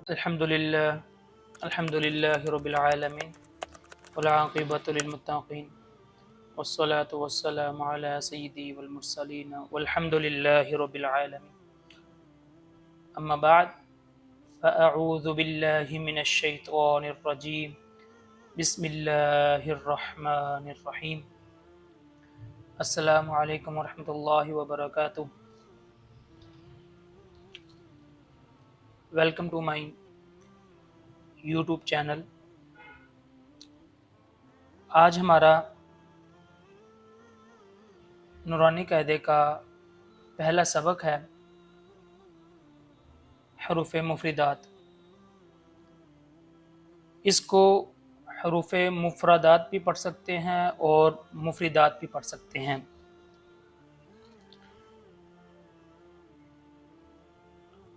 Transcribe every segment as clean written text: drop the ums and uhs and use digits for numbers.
الحمد للہ رب العالمین والعاقبۃ للمتقین والصلاة والسلام علی سیدی والمرسلین والحمد للہ رب العالمین اما بعد فاعوذ باللہ من الشیطان الرجیم بسم اللہ الرحمن الرحیم السلام علیکم ورحمۃ اللہ وبرکاتہ. Welcome to my YouTube channel. آج ہمارا نورانی قاعدے کا پہلا سبق ہے حروف مفردات. اس کو حروف مفردات بھی پڑھ سکتے ہیں اور مفردات بھی پڑھ سکتے ہیں.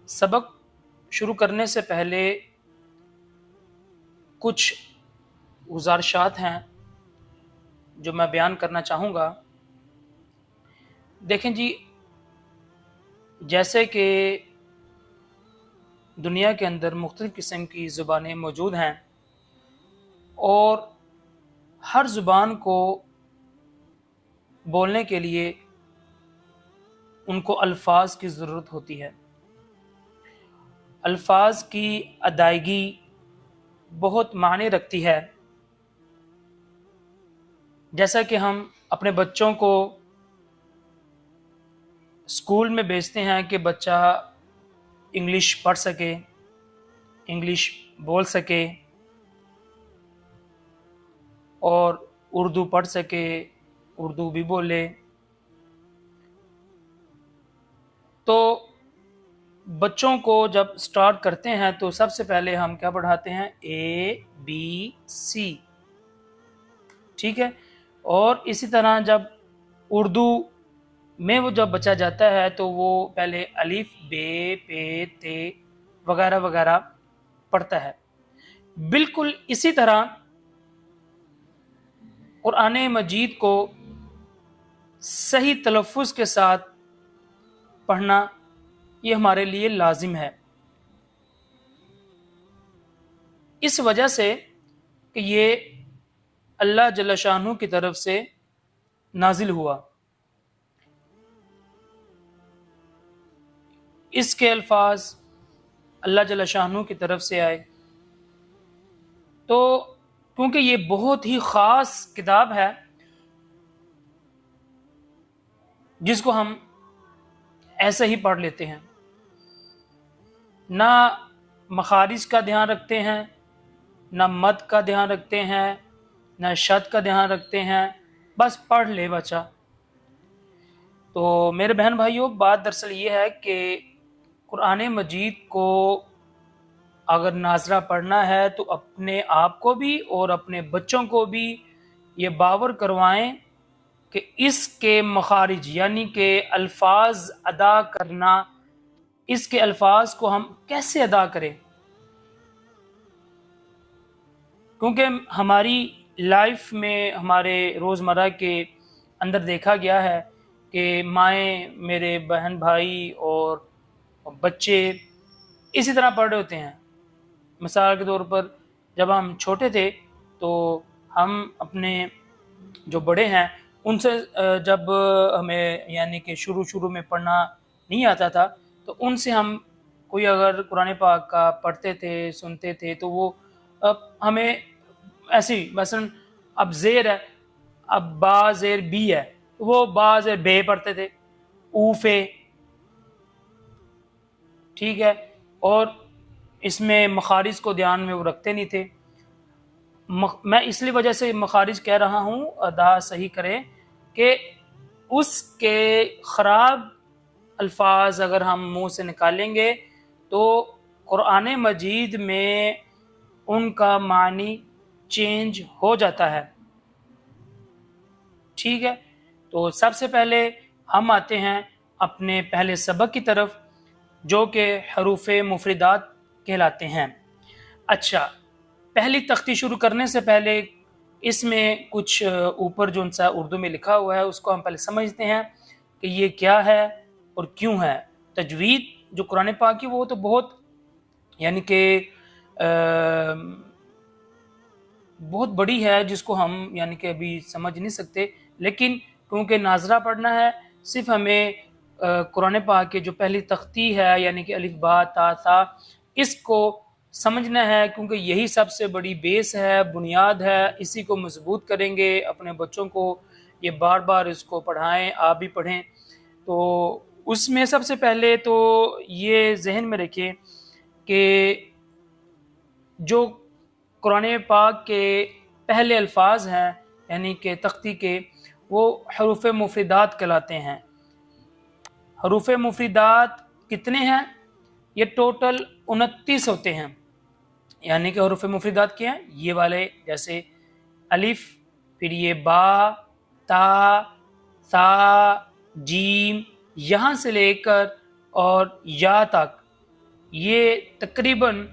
سبق شروع کرنے سے پہلے کچھ گزارشات ہیں جو میں بیان کرنا چاہوں گا. دیکھیں جی، جیسے کہ دنیا کے اندر مختلف قسم کی زبانیں موجود ہیں اور ہر زبان کو بولنے کے لیے ان کو الفاظ کی ضرورت ہوتی ہے. الفاظ کی ادائیگی بہت معنی رکھتی ہے. جیسا کہ ہم اپنے بچوں کو اسکول میں بھیجتے ہیں کہ بچہ انگلش پڑھ سکے، انگلش بول سکے اور اردو پڑھ سکے، اردو بھی بولے. تو بچوں کو جب سٹارٹ کرتے ہیں تو سب سے پہلے ہم کیا پڑھاتے ہیں؟ ABC. ٹھیک ہے. اور اسی طرح جب اردو میں وہ جب بچہ جاتا ہے تو وہ پہلے الف بے پے تے وغیرہ وغیرہ پڑھتا ہے. بالکل اسی طرح قرآن مجید کو صحیح تلفظ کے ساتھ پڑھنا یہ ہمارے لیے لازم ہے. اس وجہ سے کہ یہ اللہ جل شانہ کی طرف سے نازل ہوا. اس کے الفاظ اللہ جل شانہ کی طرف سے آئے. تو کیونکہ یہ بہت ہی خاص کتاب ہے جس کو ہم ایسے ہی پڑھ لیتے ہیں، نہ مخارج کا دھیان رکھتے ہیں، نہ مد کا دھیان رکھتے ہیں، نہ شد کا دھیان رکھتے ہیں، بس پڑھ لے بچہ. تو میرے بہن بھائیوں، بات دراصل یہ ہے کہ قرآن مجید کو اگر ناظرہ پڑھنا ہے تو اپنے آپ کو بھی اور اپنے بچوں کو بھی یہ باور کروائیں کہ اس کے مخارج یعنی کہ الفاظ ادا کرنا، اس کے الفاظ کو ہم کیسے ادا کریں. کیونکہ ہماری لائف میں، ہمارے روزمرہ کے اندر دیکھا گیا ہے کہ مائیں، میرے بہن بھائی اور بچے اسی طرح پڑھ رہے ہوتے ہیں. مثال کے طور پر جب ہم چھوٹے تھے تو ہم اپنے جو بڑے ہیں ان سے جب ہمیں یعنی کہ شروع میں پڑھنا نہیں آتا تھا تو ان سے ہم کوئی اگر قرآن پاک کا پڑھتے تھے، سنتے تھے تو وہ ہمیں ایسی مثلا اب زیر ہے، اب با زیر بی ہے، وہ با زیر بے پڑھتے تھے، اوفے. ٹھیک ہے. اور اس میں مخارج کو دھیان میں وہ رکھتے نہیں تھے. میں اس لیے وجہ سے مخارج کہہ رہا ہوں، ادا صحیح کریں، کہ اس کے خراب الفاظ اگر ہم منہ سے نکالیں گے تو قرآن مجید میں ان کا معنی چینج ہو جاتا ہے. ٹھیک ہے. تو سب سے پہلے ہم آتے ہیں اپنے پہلے سبق کی طرف جو کہ حروف مفردات کہلاتے ہیں. اچھا، پہلی تختی شروع کرنے سے پہلے اس میں کچھ اوپر جو سا اردو میں لکھا ہوا ہے اس کو ہم پہلے سمجھتے ہیں کہ یہ کیا ہے اور کیوں ہے. تجوید جو قرآن پاک کی وہ تو بہت یعنی کہ بہت بڑی ہے، جس کو ہم یعنی کہ ابھی سمجھ نہیں سکتے، لیکن کیونکہ ناظرہ پڑھنا ہے، صرف ہمیں قرآن پاک کے جو پہلی تختی ہے یعنی کہ الف با تا ثا، اس کو سمجھنا ہے، کیونکہ یہی سب سے بڑی بیس ہے، بنیاد ہے. اسی کو مضبوط کریں گے. اپنے بچوں کو یہ بار بار اس کو پڑھائیں، آپ بھی پڑھیں. تو اس میں سب سے پہلے تو یہ ذہن میں رکھیں کہ جو قرآن پاک کے پہلے الفاظ ہیں یعنی کہ تختی کے، وہ حروف مفردات کہلاتے ہیں. حروف مفردات کتنے ہیں؟ یہ ٹوٹل 29 ہوتے ہیں. یعنی کہ حروف مفردات کیا ہیں؟ یہ والے، جیسے الف، پھر یہ با، تا، ثا، جیم، یہاں سے لے کر اور یا تک، یہ تقریباً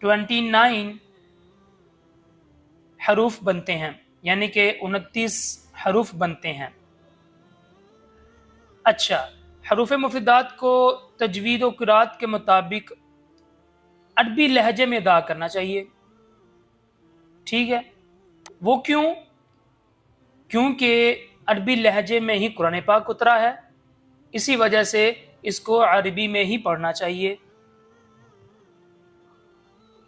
29 حروف بنتے ہیں، یعنی کہ 29 حروف بنتے ہیں. اچھا، حروف مفردات کو تجوید و قرات کے مطابق عربی لہجے میں ادا کرنا چاہیے. ٹھیک ہے، وہ کیوں؟ کیونکہ عربی لہجے میں ہی قرآن پاک اترا ہے، اسی وجہ سے اس کو عربی میں ہی پڑھنا چاہیے.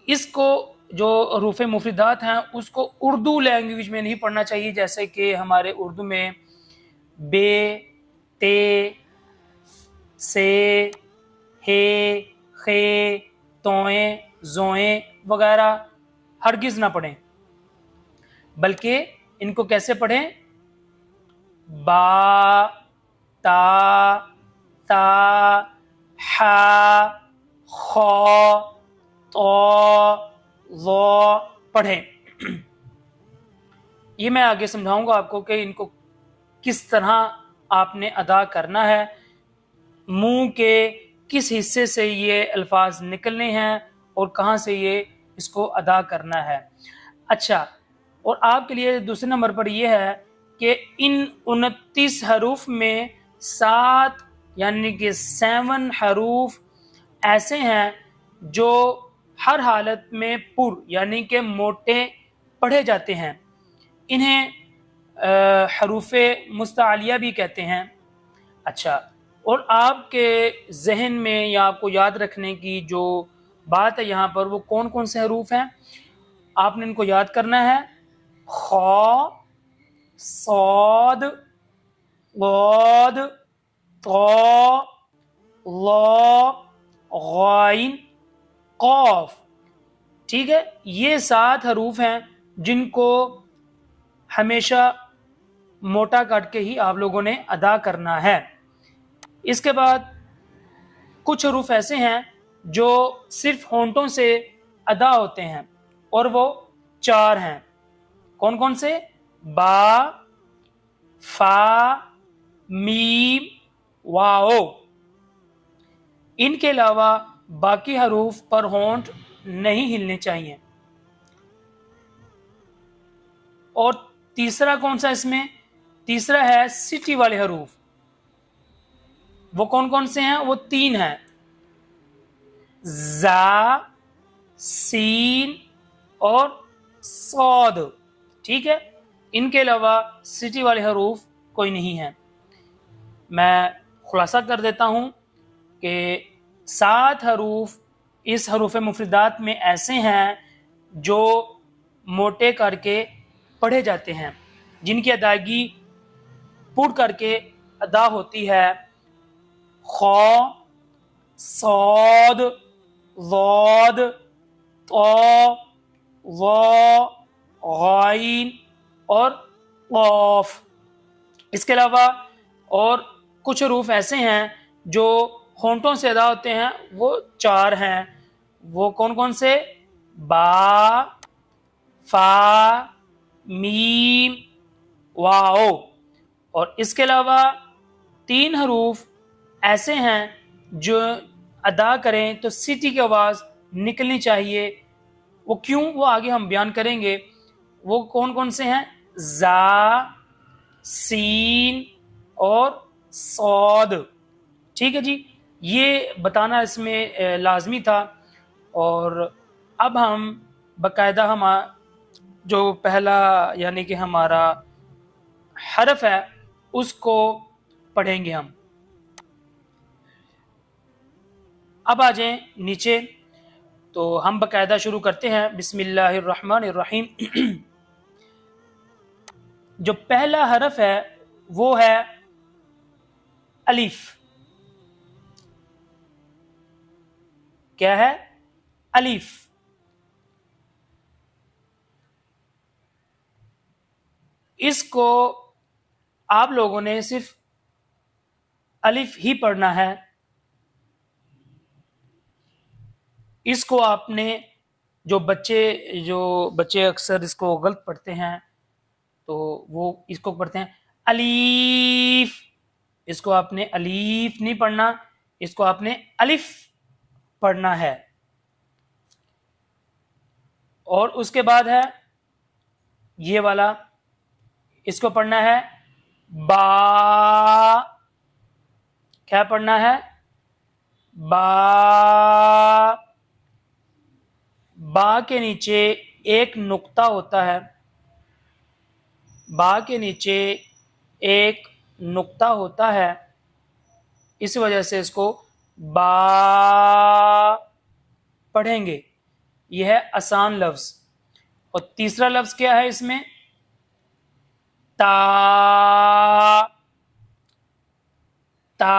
اس کو جو حروف مفردات ہیں اس کو اردو لینگویج میں نہیں پڑھنا چاہیے، جیسے کہ ہمارے اردو میں بے، تے، سے، ہے، خے، توئیں، زوئیں وغیرہ ہرگز نہ پڑھیں، بلکہ ان کو کیسے پڑھیں؟ با، تا، تا، ہا، خا، تو، ظا پڑھیں. یہ میں آگے سمجھاؤں گا آپ کو کہ ان کو کس طرح آپ نے ادا کرنا ہے، منہ کے کس حصے سے یہ الفاظ نکلنے ہیں اور کہاں سے یہ اس کو ادا کرنا ہے. اچھا، اور آپ کے لیے دوسرے نمبر پر یہ ہے کہ ان 29 حروف میں 7 یعنی کہ 7 حروف ایسے ہیں جو ہر حالت میں پر یعنی کہ موٹے پڑھے جاتے ہیں. انہیں حروف مستعلیہ بھی کہتے ہیں. اچھا، اور آپ کے ذہن میں یا آپ کو یاد رکھنے کی جو بات ہے یہاں پر، وہ کون کون سے حروف ہیں آپ نے ان کو یاد کرنا ہے. خا، صاد، ضاد، طا، ظا، غائن، قاف. ٹھیک ہے، یہ 7 حروف ہیں جن کو ہمیشہ موٹا کاٹ کے ہی آپ لوگوں نے ادا کرنا ہے. اس کے بعد کچھ حروف ایسے ہیں جو صرف ہونٹوں سے ادا ہوتے ہیں، اور وہ 4 ہیں. کون کون سے؟ با، فا، میم، واو. ان کے علاوہ باقی حروف پر ہونٹ نہیں ہلنے چاہیے. اور تیسرا کون سا اس میں؟ تیسرا ہے سٹی والے حروف. وہ کون کون سے ہیں؟ وہ 3 ہیں، زا، سین اور صاد. ٹھیک ہے، ان کے علاوہ سٹی والے حروف کوئی نہیں ہیں. میں خلاصہ کر دیتا ہوں کہ 7 حروف اس حروف مفردات میں ایسے ہیں جو موٹے کر کے پڑھے جاتے ہیں، جن کی ادائیگی پڑھ کر کے ادا ہوتی ہے. خا، صاد، ضاد، طا، ظا، غائن اور قاف. اس کے علاوہ اور کچھ حروف ایسے ہیں جو ہونٹوں سے ادا ہوتے ہیں، وہ 4 ہیں. وہ کون کون سے؟ با، فا، میم، واو. اور اس کے علاوہ 3 حروف ایسے ہیں جو ادا کریں تو سیٹی کی آواز نکلنی چاہیے. وہ کیوں؟ وہ آگے ہم بیان کریں گے. وہ کون کون سے ہیں؟ زا، سین اور صاد. ٹھیک ہے جی، یہ بتانا اس میں لازمی تھا۔ اور اب ہم باقاعدہ ہم جو پہلا یعنی کہ ہمارا حرف ہے اس کو پڑھیں گے ہم۔ اب آ جائیں نیچے، تو ہم باقاعدہ شروع کرتے ہیں۔ بسم اللہ الرحمن الرحیم۔ جو پہلا حرف ہے وہ ہے الف۔ کیا ہے؟ الف۔ اس کو آپ لوگوں نے صرف الف ہی پڑھنا ہے، اس کو آپ نے جو بچے اکثر اس کو غلط پڑھتے ہیں تو وہ اس کو پڑھتے ہیں الف، اس کو آپ نے الف نہیں پڑھنا، اس کو آپ نے الف پڑھنا ہے۔ اور اس کے بعد ہے یہ والا، اس کو پڑھنا ہے با۔ کیا پڑھنا ہے؟ با۔ با کے نیچے ایک نقطہ ہوتا ہے، با کے نیچے ایک نقطہ ہوتا ہے، اس وجہ سے اس کو با پڑھیں گے۔ یہ ہے آسان لفظ۔ اور تیسرا لفظ کیا ہے اس میں؟ تا۔ تا۔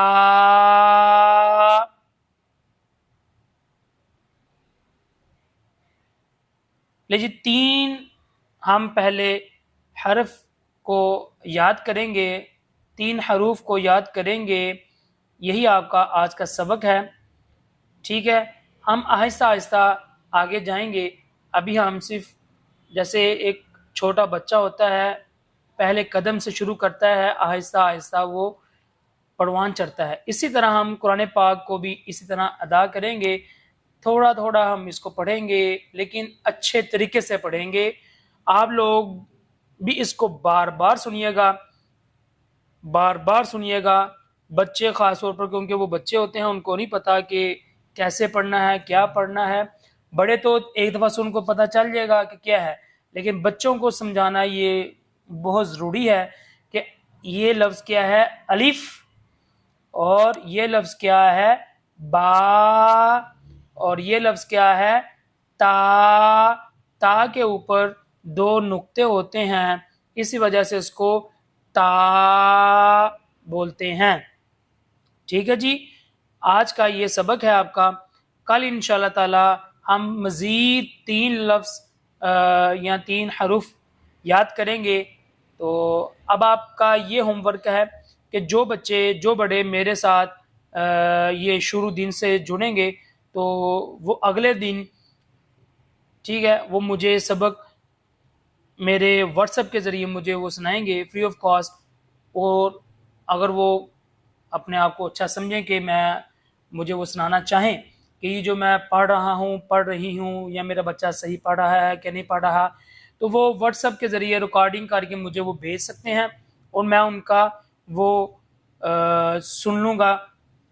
لیکن تین ہم پہلے حرف کو یاد کریں گے، تین حروف کو یاد کریں گے، یہی آپ کا آج کا سبق ہے۔ ٹھیک ہے، ہم آہستہ آہستہ آگے جائیں گے۔ ابھی ہم صرف جیسے ایک چھوٹا بچہ ہوتا ہے، پہلے قدم سے شروع کرتا ہے، آہستہ آہستہ وہ پروان چڑھتا ہے، اسی طرح ہم قرآن پاک کو بھی اسی طرح ادا کریں گے۔ تھوڑا تھوڑا ہم اس کو پڑھیں گے، لیکن اچھے طریقے سے پڑھیں گے۔ آپ لوگ بھی اس کو بار بار سنیے گا، بار بار سنیے گا، بچے خاص طور پر، کیونکہ وہ بچے ہوتے ہیں، ان کو نہیں پتا کہ کیسے پڑھنا ہے، کیا پڑھنا ہے۔ بڑے تو ایک دفعہ سے ان کو پتہ چل جائے گا کہ کیا ہے، لیکن بچوں کو سمجھانا یہ بہت ضروری ہے کہ یہ لفظ کیا ہے الف، اور یہ لفظ کیا ہے با، اور یہ لفظ کیا ہے تا۔ تا کے اوپر دو نقطے ہوتے ہیں، اسی وجہ سے اس کو تا بولتے ہیں۔ ٹھیک ہے جی، آج کا یہ سبق ہے آپ کا۔ کل انشاءاللہ تعالی ہم مزید 3 لفظ یا 3 حروف یاد کریں گے۔ تو اب آپ کا یہ ہوم ورک ہے کہ جو بچے جو بڑے میرے ساتھ یہ شروع دن سے جڑیں گے تو وہ اگلے دن، ٹھیک ہے، وہ مجھے سبق میرے واٹس ایپ کے ذریعے مجھے وہ سنائیں گے فری آف کاسٹ۔ اور اگر وہ اپنے آپ کو اچھا سمجھیں کہ مجھے وہ سنانا چاہیں کہ یہ جو میں پڑھ رہا ہوں، پڑھ رہی ہوں، یا میرا بچہ صحیح پڑھ رہا ہے کہ نہیں پڑھ رہا، تو وہ واٹس ایپ کے ذریعے ریکارڈنگ کر کے مجھے وہ بھیج سکتے ہیں، اور میں ان کا وہ سن لوں گا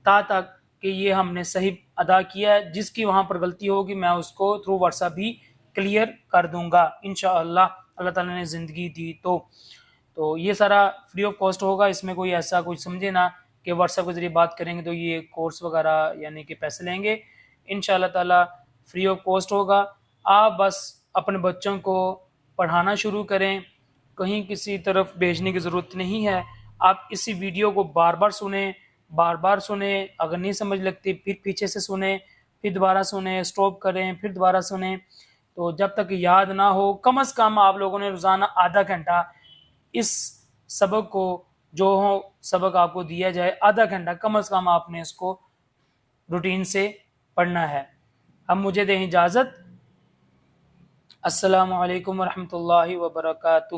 تا تک کہ یہ ہم نے صحیح ادا کیا ہے۔ جس کی وہاں پر غلطی ہوگی میں اس کو تھرو واٹس ایپ بھی کلیئر کر دوں گا انشاءاللہ، اللہ تعالیٰ نے زندگی دی تو یہ سارا فری آف کاسٹ ہوگا۔ اس میں کوئی ایسا کوئی سمجھے نا کہ واٹس ایپ کے ذریعے بات کریں گے تو یہ کورس وغیرہ یعنی کہ پیسے لیں گے، انشاءاللہ تعالیٰ فری آف کاسٹ ہوگا۔ آپ بس اپنے بچوں کو پڑھانا شروع کریں، کہیں کسی طرف بھیجنے کی ضرورت نہیں ہے۔ آپ اسی ویڈیو کو بار بار سنیں، بار بار سنیں، اگر نہیں سمجھ لگتی پھر پیچھے سے سنیں، پھر دوبارہ سنیں، سٹاپ کریں، پھر دوبارہ سنیں، تو جب تک یاد نہ ہو کم از کم آپ لوگوں نے روزانہ آدھا گھنٹہ اس سبق کو، جو سبق آپ کو دیا جائے، آدھا گھنٹہ کم از کم آپ نے اس کو روٹین سے پڑھنا ہے۔ اب مجھے دیں اجازت، السلام علیکم ورحمۃ اللہ وبرکاتہ۔